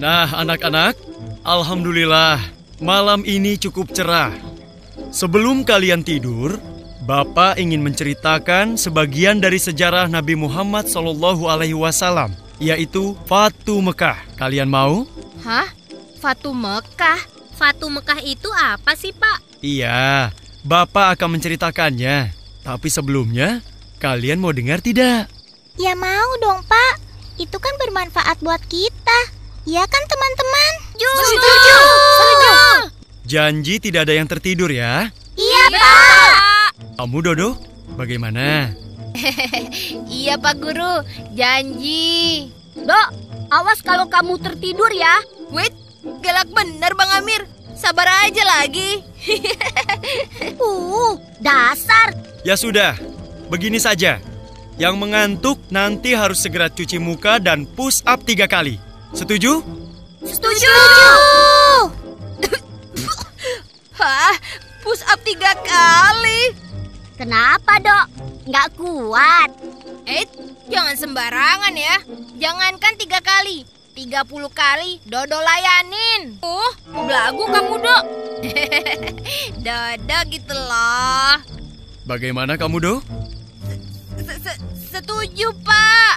Nah, anak-anak, alhamdulillah, malam ini cukup cerah. Sebelum kalian tidur, Bapak ingin menceritakan sebagian dari sejarah Nabi Muhammad SAW, yaitu Fatu Mekah. Kalian mau? Hah? Fatu Mekah? Fatu Mekah itu apa sih, Pak? Iya, Bapak akan menceritakannya. Tapi sebelumnya, kalian mau dengar tidak? Ya mau dong, Pak. Itu kan bermanfaat buat kita. Ya kan, teman-teman? Setuju! Janji tidak ada yang tertidur ya? Iya, Pak. Kamu, Dodo, bagaimana? Iya, Pak Guru. Janji. Dok, awas kalau kamu tertidur ya. Wait, galak bener Bang Amir. Sabar aja lagi. Dasar. Ya sudah, begini saja. Yang mengantuk nanti harus segera cuci muka dan push up 3 kali. Setuju? Setuju! Hah? Push up 3 kali? Kenapa, Dok? Nggak kuat. Jangan sembarangan ya. Jangankan 3 kali, 30 kali Dodo layanin. Belagu kamu, Dok. Dodo gitu loh. Bagaimana kamu, Do? Setuju, Pak.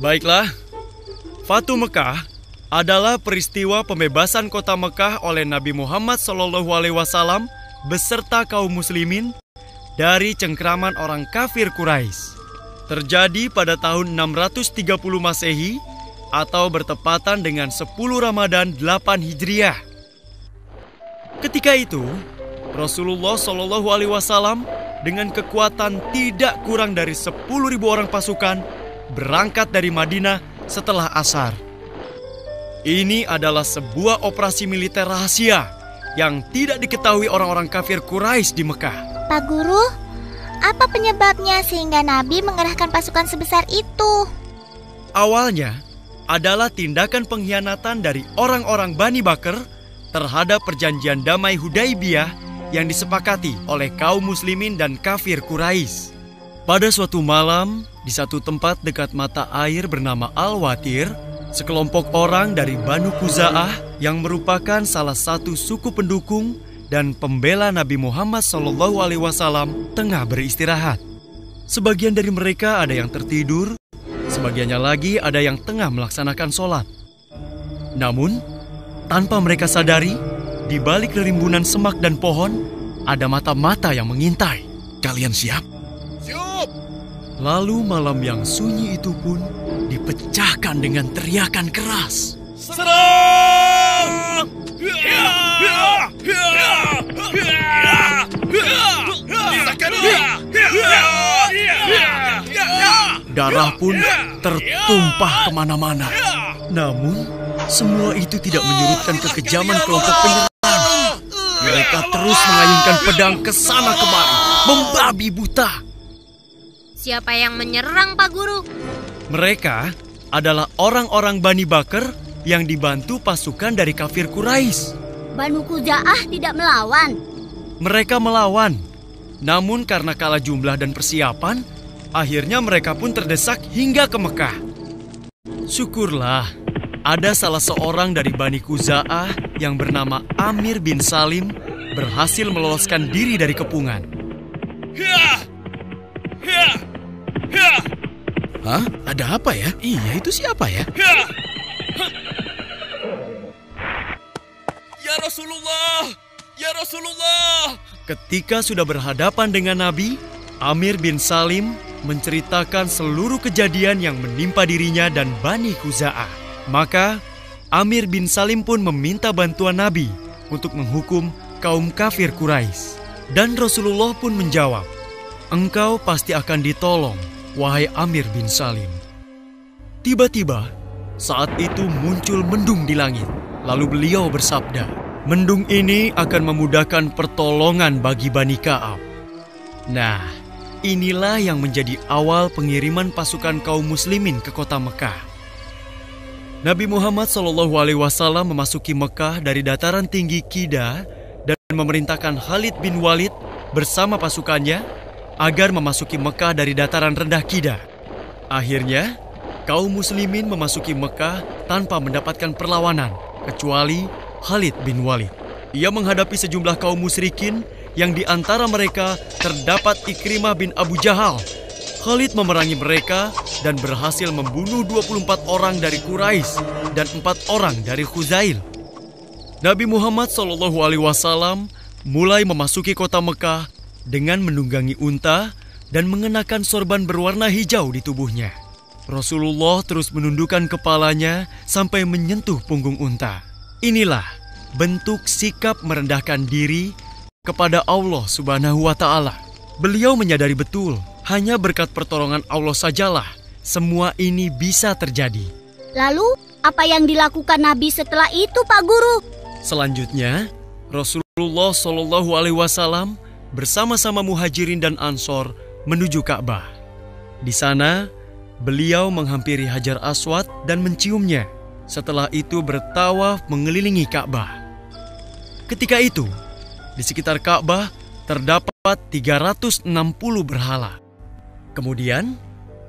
Baiklah, Fatu Mekah adalah peristiwa pembebasan kota Mekah oleh Nabi Muhammad SAW beserta kaum muslimin dari cengkraman orang kafir Quraisy. Terjadi pada tahun 630 Masehi atau bertepatan dengan 10 Ramadan 8 Hijriah. Ketika itu, Rasulullah SAW dengan kekuatan tidak kurang dari 10.000 orang pasukan berangkat dari Madinah setelah asar. Ini adalah sebuah operasi militer rahasia yang tidak diketahui orang-orang kafir Quraisy di Mekah. Pak Guru, apa penyebabnya sehingga Nabi mengerahkan pasukan sebesar itu? Awalnya adalah tindakan pengkhianatan dari orang-orang Bani Bakr terhadap perjanjian damai Hudaibiyah yang disepakati oleh kaum muslimin dan kafir Quraisy. Pada suatu malam, di satu tempat dekat mata air bernama Al-Watir, sekelompok orang dari Banu Khuza'ah yang merupakan salah satu suku pendukung dan pembela Nabi Muhammad SAW tengah beristirahat. Sebagian dari mereka ada yang tertidur, sebagiannya lagi ada yang tengah melaksanakan sholat. Namun, tanpa mereka sadari, di balik rimbunan semak dan pohon, ada mata-mata yang mengintai. Kalian siap? Siap! Lalu malam yang sunyi itu pun dipecahkan dengan teriakan keras. Serang! Darah pun tertumpah kemana-mana. Namun, semua itu tidak menyurutkan kekejaman kelompok penyerang. Mereka terus mengayunkan pedang ke sana kemari, membabi buta. Siapa yang menyerang, Pak Guru? Mereka adalah orang-orang Bani Bakr yang dibantu pasukan dari kafir Quraisy. Banu Khuza'ah tidak melawan. Mereka melawan, namun karena kalah jumlah dan persiapan, akhirnya mereka pun terdesak hingga ke Mekah. Syukurlah, ada salah seorang dari Bani Khuza'ah yang bernama Amir bin Salim berhasil meloloskan diri dari kepungan. Hah? Ada apa ya? Iya, itu siapa ya? Ya Rasulullah! Ya Rasulullah! Ketika sudah berhadapan dengan Nabi, Amir bin Salim menceritakan seluruh kejadian yang menimpa dirinya dan Bani Khuza'ah. Maka, Amir bin Salim pun meminta bantuan Nabi untuk menghukum kaum kafir Quraisy. Dan Rasulullah pun menjawab, "Engkau pasti akan ditolong, wahai Amir bin Salim." Tiba-tiba, saat itu muncul mendung di langit. Lalu beliau bersabda, "Mendung ini akan memudahkan pertolongan bagi Bani Ka'ab." Nah, inilah yang menjadi awal pengiriman pasukan kaum muslimin ke kota Mekah. Nabi Muhammad SAW memasuki Mekah dari dataran tinggi Qida memerintahkan Khalid bin Walid bersama pasukannya agar memasuki Mekah dari dataran rendah Qida. Akhirnya, kaum muslimin memasuki Mekah tanpa mendapatkan perlawanan, kecuali Khalid bin Walid. Ia menghadapi sejumlah kaum musyrikin yang di antara mereka terdapat Ikrimah bin Abu Jahal. Khalid memerangi mereka dan berhasil membunuh 24 orang dari Quraisy dan 4 orang dari Khuzail. Nabi Muhammad SAW mulai memasuki kota Mekah dengan menunggangi unta dan mengenakan sorban berwarna hijau di tubuhnya. Rasulullah terus menundukkan kepalanya sampai menyentuh punggung unta. Inilah bentuk sikap merendahkan diri kepada Allah Subhanahu wa Ta'ala. Beliau menyadari betul, hanya berkat pertolongan Allah sajalah semua ini bisa terjadi. Lalu, apa yang dilakukan Nabi setelah itu, Pak Guru? Selanjutnya, Rasulullah SAW bersama-sama Muhajirin dan Ansor menuju Ka'bah. Di sana, beliau menghampiri Hajar Aswad dan menciumnya. Setelah itu bertawaf mengelilingi Ka'bah. Ketika itu, di sekitar Ka'bah terdapat 360 berhala. Kemudian,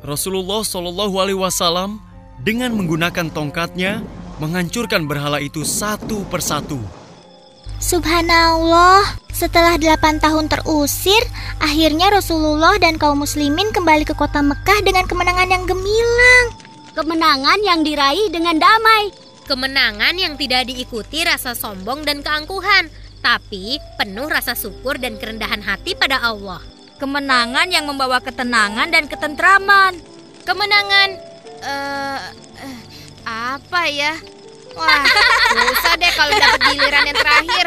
Rasulullah SAW dengan menggunakan tongkatnya menghancurkan berhala itu satu persatu. Subhanallah, setelah 8 tahun terusir, akhirnya Rasulullah dan kaum muslimin kembali ke kota Mekah dengan kemenangan yang gemilang. Kemenangan yang diraih dengan damai. Kemenangan yang tidak diikuti rasa sombong dan keangkuhan, tapi penuh rasa syukur dan kerendahan hati pada Allah. Kemenangan yang membawa ketenangan dan ketentraman. Kemenangan, apa ya? Wah, susah deh kalau dapat giliran yang terakhir.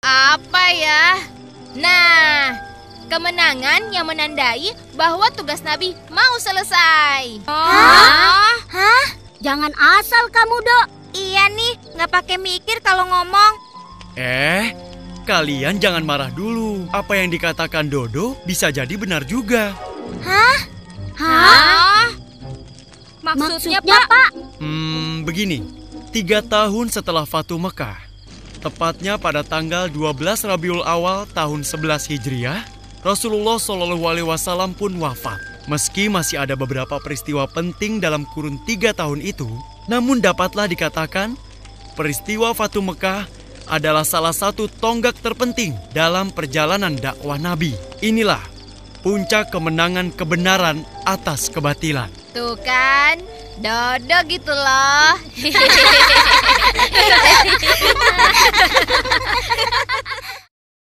Apa ya? Nah, kemenangan yang menandai bahwa tugas Nabi mau selesai. Hah? Jangan asal kamu, Dok. Iya nih, nggak pakai mikir kalau ngomong. Kalian jangan marah dulu. Apa yang dikatakan Dodo bisa jadi benar juga. Hah? Maksudnya Pak? Begini. 3 tahun setelah Fatu Mekah, tepatnya pada tanggal 12 Rabiul Awal tahun 11 Hijriah, Rasulullah SAW pun wafat. Meski masih ada beberapa peristiwa penting dalam kurun 3 tahun itu, namun dapatlah dikatakan peristiwa Fatu Mekah adalah salah satu tonggak terpenting dalam perjalanan dakwah Nabi. Inilah puncak kemenangan kebenaran atas kebatilan. Tuh kan, Dodo gitu loh.